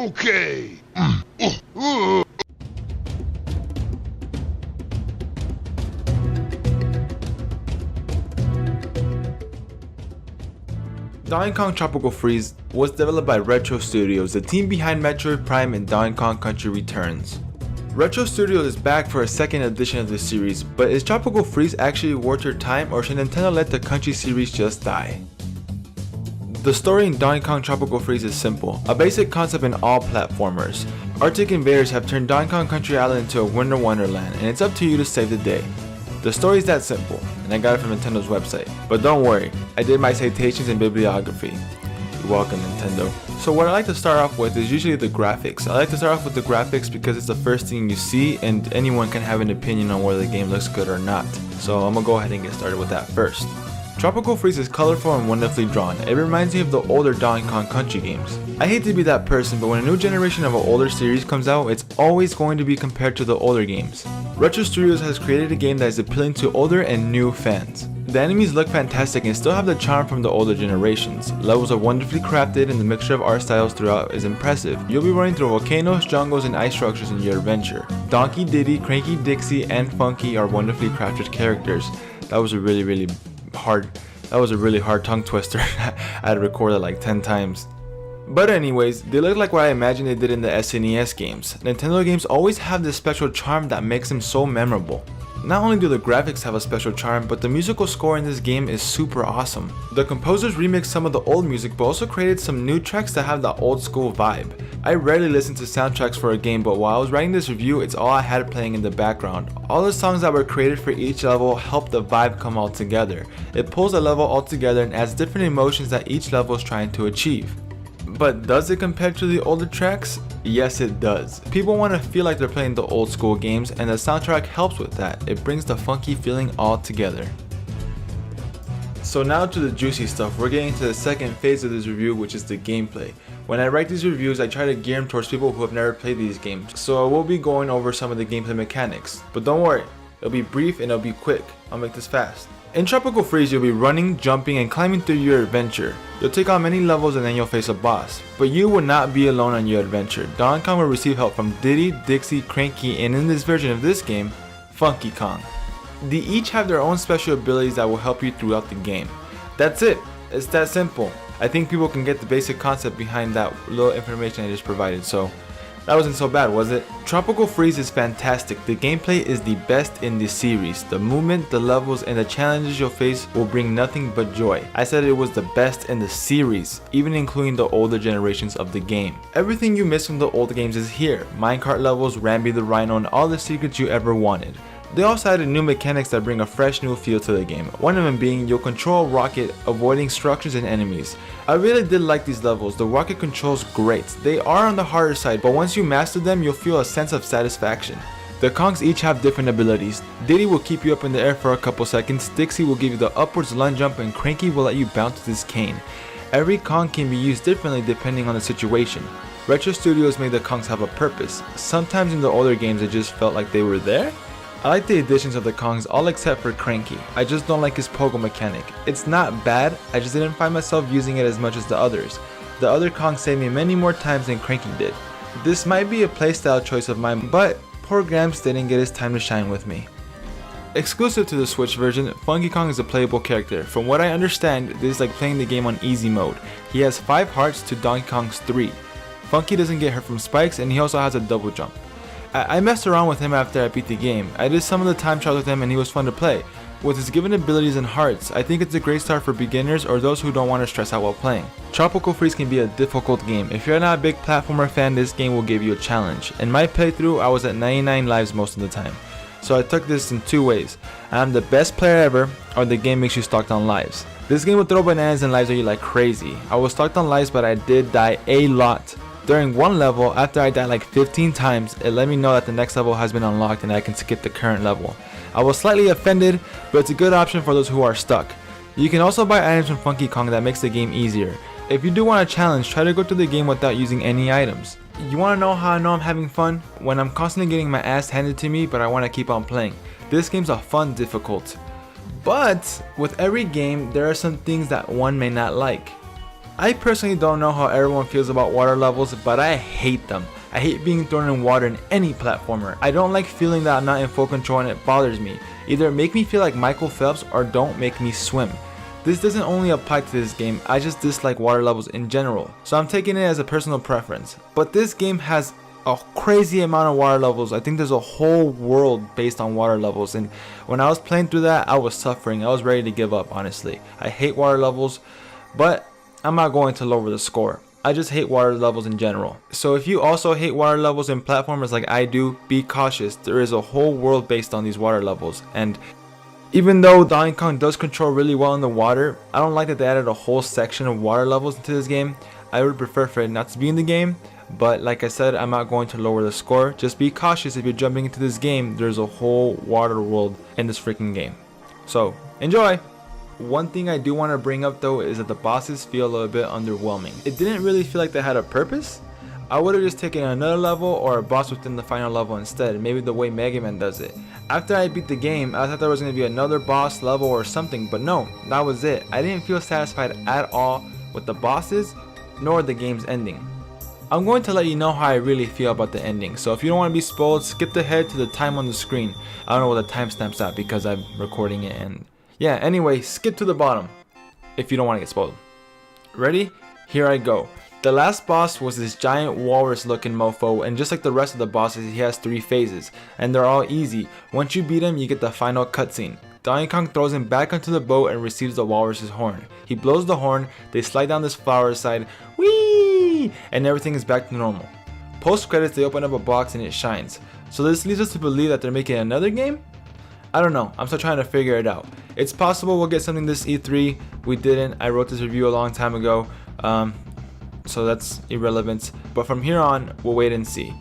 Okay. Donkey Kong Tropical Freeze was developed by Retro Studios, the team behind Metroid Prime and Donkey Kong Country Returns. Retro Studios is back for a second edition of the series, but is Tropical Freeze actually worth your time, or should Nintendo let the Country series just die? The story in Donkey Kong Tropical Freeze is simple, a basic concept in all platformers. Arctic invaders have turned Donkey Kong Country Island into a winter wonderland, and it's up to you to save the day. The story is that simple, and I got it from Nintendo's website. But don't worry, I did my citations and bibliography. You're welcome, Nintendo. So what I like to start off with is usually the graphics. I like to start off with the graphics because it's the first thing you see, and anyone can have an opinion on whether the game looks good or not. So I'm gonna go ahead and get started with that first. Tropical Freeze is colorful and wonderfully drawn. It reminds me of the older Donkey Kong Country games. I hate to be that person, but when a new generation of an older series comes out, it's always going to be compared to the older games. Retro Studios has created a game that is appealing to older and new fans. The enemies look fantastic and still have the charm from the older generations. Levels are wonderfully crafted and the mixture of art styles throughout is impressive. You'll be running through volcanoes, jungles, and ice structures in your adventure. Donkey, Diddy, Cranky, Dixie, and Funky are wonderfully crafted characters. That was a really hard tongue twister. I had to record it like 10 times. But anyways, they look like what I imagined they did in the SNES games. Nintendo games always have this special charm that makes them so memorable. Not only do the graphics have a special charm, but the musical score in this game is super awesome. The composers remixed some of the old music but also created some new tracks that have that old school vibe. I rarely listen to soundtracks for a game, but while I was writing this review, it's all I had playing in the background. All the songs that were created for each level help the vibe come all together. It pulls the level all together and adds different emotions that each level is trying to achieve. But does it compare to the older tracks? Yes, it does. People want to feel like they're playing the old school games, and the soundtrack helps with that. It brings the funky feeling all together. So now to the juicy stuff. We're getting to the second phase of this review, which is the gameplay. When I write these reviews, I try to gear them towards people who have never played these games. So I will be going over some of the gameplay mechanics. But don't worry, it'll be brief and it'll be quick. I'll make this fast. In Tropical Freeze, you'll be running, jumping, and climbing through your adventure. You'll take on many levels and then you'll face a boss. But you will not be alone on your adventure. Donkey Kong will receive help from Diddy, Dixie, Cranky, and in this version of this game, Funky Kong. They each have their own special abilities that will help you throughout the game. That's it. It's that simple. I think people can get the basic concept behind that little information I just provided, so that wasn't so bad, was it? Tropical Freeze is fantastic. The gameplay is the best in the series. The movement, the levels, and the challenges you'll face will bring nothing but joy. I said it was the best in the series, even including the older generations of the game. Everything you missed from the old games is here. Minecart levels, Rambi the Rhino, and all the secrets you ever wanted. They also added new mechanics that bring a fresh new feel to the game. One of them being you'll control a rocket, avoiding structures and enemies. I really did like these levels. The rocket controls great. They are on the harder side, but once you master them, you'll feel a sense of satisfaction. The Kongs each have different abilities. Diddy will keep you up in the air for a couple seconds, Dixie will give you the upwards lunge jump, and Cranky will let you bounce with his cane. Every Kong can be used differently depending on the situation. Retro Studios made the Kongs have a purpose. Sometimes in the older games it just felt like they were there. I like the additions of the Kongs all except for Cranky. I just don't like his pogo mechanic. It's not bad, I just didn't find myself using it as much as the others. The other Kongs saved me many more times than Cranky did. This might be a playstyle choice of mine, but poor Gramps didn't get his time to shine with me. Exclusive to the Switch version, Funky Kong is a playable character. From what I understand, this is like playing the game on easy mode. He has 5 hearts to Donkey Kong's 3. Funky doesn't get hurt from spikes, and he also has a double jump. I messed around with him after I beat the game. I did some of the time trials with him and he was fun to play. With his given abilities and hearts, I think it's a great start for beginners or those who don't want to stress out while playing. Tropical Freeze can be a difficult game. If you're not a big platformer fan, this game will give you a challenge. In my playthrough, I was at 99 lives most of the time. So I took this in 2 ways. I'm the best player ever, or the game makes you stocked on lives. This game will throw bananas and lives at you like crazy. I was stocked on lives, but I did die a lot. During one level, after I died like 15 times, it let me know that the next level has been unlocked and I can skip the current level. I was slightly offended, but it's a good option for those who are stuck. You can also buy items from Funky Kong that makes the game easier. If you do want a challenge, try to go through the game without using any items. You want to know how I know I'm having fun? When I'm constantly getting my ass handed to me, but I want to keep on playing. This game's a fun difficult. But with every game, there are some things that one may not like. I personally don't know how everyone feels about water levels, but I hate them. I hate being thrown in water in any platformer. I don't like feeling that I'm not in full control and it bothers me. Either make me feel like Michael Phelps or don't make me swim. This doesn't only apply to this game, I just dislike water levels in general. So I'm taking it as a personal preference. But this game has a crazy amount of water levels. I think there's a whole world based on water levels, and when I was playing through that, I was suffering. I was ready to give up, honestly. I hate water levels, but I'm not going to lower the score. I just hate water levels in general. So if you also hate water levels in platformers like I do, be cautious. There is a whole world based on these water levels, and even though Donkey Kong does control really well in the water, I don't like that they added a whole section of water levels into this game. I would prefer for it not to be in the game, but like I said, I'm not going to lower the score. Just be cautious if you're jumping into this game. There's a whole water world in this freaking game. So, enjoy! One thing I do want to bring up though is that the bosses feel a little bit underwhelming. It didn't really feel like they had a purpose. I would have just taken another level or a boss within the final level instead, maybe the way Mega Man does it. After I beat the game, I thought there was going to be another boss level or something, but no, that was it. I didn't feel satisfied at all with the bosses, nor the game's ending. I'm going to let you know how I really feel about the ending, so if you don't want to be spoiled, skip ahead to the time on the screen. I don't know what the timestamp's at because I'm recording it, and yeah, anyway, skip to the bottom if you don't want to get spoiled. Ready? Here I go. The last boss was this giant walrus looking mofo, and just like the rest of the bosses, he has 3 phases, and they're all easy. Once you beat him, you get the final cutscene. Donkey Kong throws him back onto the boat and receives the walrus's horn. He blows the horn, they slide down this flower side, whee, and everything is back to normal. Post credits, they open up a box and it shines. So this leads us to believe that they're making another game? I don't know, I'm still trying to figure it out. It's possible we'll get something this E3, we didn't, I wrote this review a long time ago. So that's irrelevant, but from here on, we'll wait and see.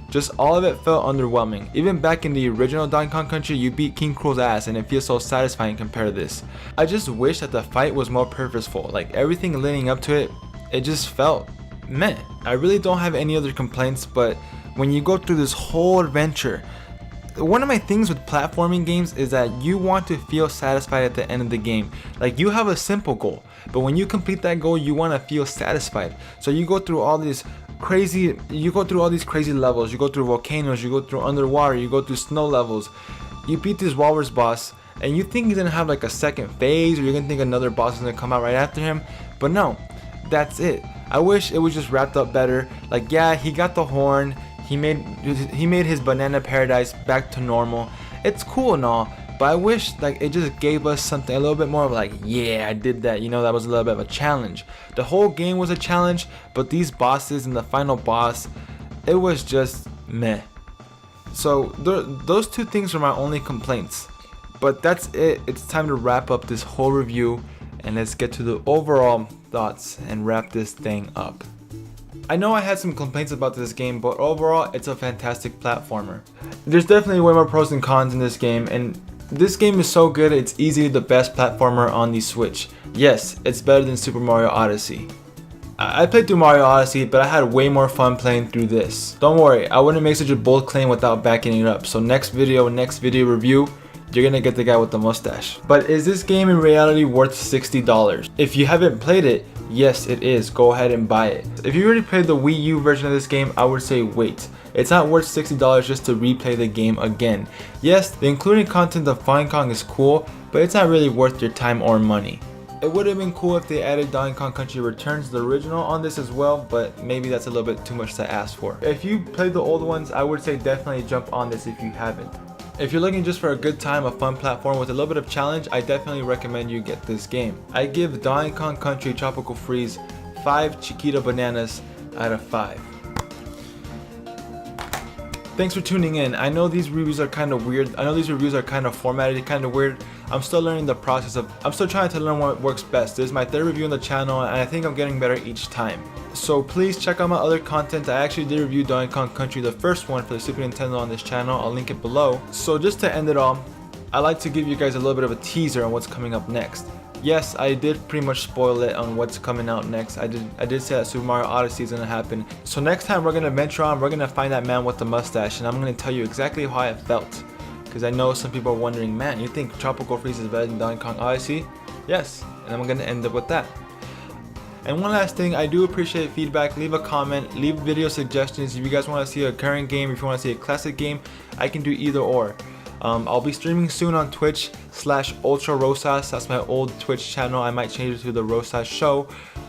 Just all of it felt underwhelming. Even back in the original Donkey Kong Country, you beat King Krool's ass and it feels so satisfying compared to this. I just wish that the fight was more purposeful, like everything leading up to it, it just felt meh. I really don't have any other complaints, but when you go through this whole adventure, one of my things with platforming games is that you want to feel satisfied at the end of the game. Like you have a simple goal, but when you complete that goal, you want to feel satisfied. So you go through all these crazy levels. You go through volcanoes, you go through underwater, you go through snow levels. You beat this walrus boss, and you think he's gonna have like a second phase, or you're gonna think another boss is gonna come out right after him. But no, that's it. I wish it was just wrapped up better. Like yeah, he got the horn. He made his banana paradise back to normal. It's cool and all, but I wish like it just gave us something a little bit more of like, yeah, I did that. You know, that was a little bit of a challenge. The whole game was a challenge, but these bosses and the final boss, it was just meh. So those 2 things are my only complaints. But that's it. It's time to wrap up this whole review, and let's get to the overall thoughts and wrap this thing up. I know I had some complaints about this game, but overall it's a fantastic platformer. There's definitely way more pros than cons in this game, and this game is so good it's easily the best platformer on the Switch. Yes, it's better than Super Mario Odyssey. I played through Mario Odyssey, but I had way more fun playing through this. Don't worry, I wouldn't make such a bold claim without backing it up, so next video review, you're gonna get the guy with the mustache. But is this game in reality worth $60? If you haven't played it, yes it is, go ahead and buy it. If you already played the Wii U version of this game, I would say wait. It's not worth $60 just to replay the game again. Yes, the included content of Donkey Kong is cool, but it's not really worth your time or money. It would have been cool if they added Donkey Kong Country Returns, the original, on this as well, but maybe that's a little bit too much to ask for. If you played the old ones, I would say definitely jump on this if you haven't. If you're looking just for a good time, a fun platform with a little bit of challenge, I definitely recommend you get this game. I give Donkey Kong Country Tropical Freeze 5 Chiquita Bananas out of 5. Thanks for tuning in. I know these reviews are kind of weird. I know these reviews are kind of formatted, kind of weird. I'm still learning the process of, I'm still trying to learn what works best. This is my 3rd review on the channel, and I think I'm getting better each time. So please check out my other content. I actually did review Donkey Kong Country, the first one for the Super Nintendo, on this channel. I'll link it below. So just to end it all, I like to give you guys a little bit of a teaser on what's coming up next. Yes, I did pretty much spoil it on what's coming out next. I did say that Super Mario Odyssey is gonna happen. So next time we're gonna venture on, we're gonna find that man with the mustache, and I'm gonna tell you exactly how I felt. Because I know some people are wondering, man, you think Tropical Freeze is better than Donkey Kong Odyssey? Yes, and I'm gonna end up with that. And one last thing, I do appreciate feedback. Leave a comment, leave video suggestions. If you guys want to see a current game, if you want to see a classic game, I can do either or. I'll be streaming soon on Twitch/Ultra Rosas. That's my old Twitch channel. I might change it to the Rosas Show.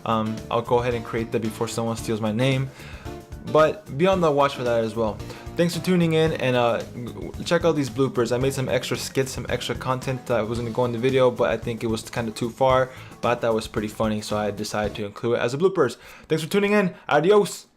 I'll go ahead and create that before someone steals my name. But be on the watch for that as well. Thanks for tuning in, and check out these bloopers. I made some extra skits, some extra content that wasn't going to go in the video, but I think it was kind of too far. But that was pretty funny, so I decided to include it as a bloopers. Thanks for tuning in. Adios.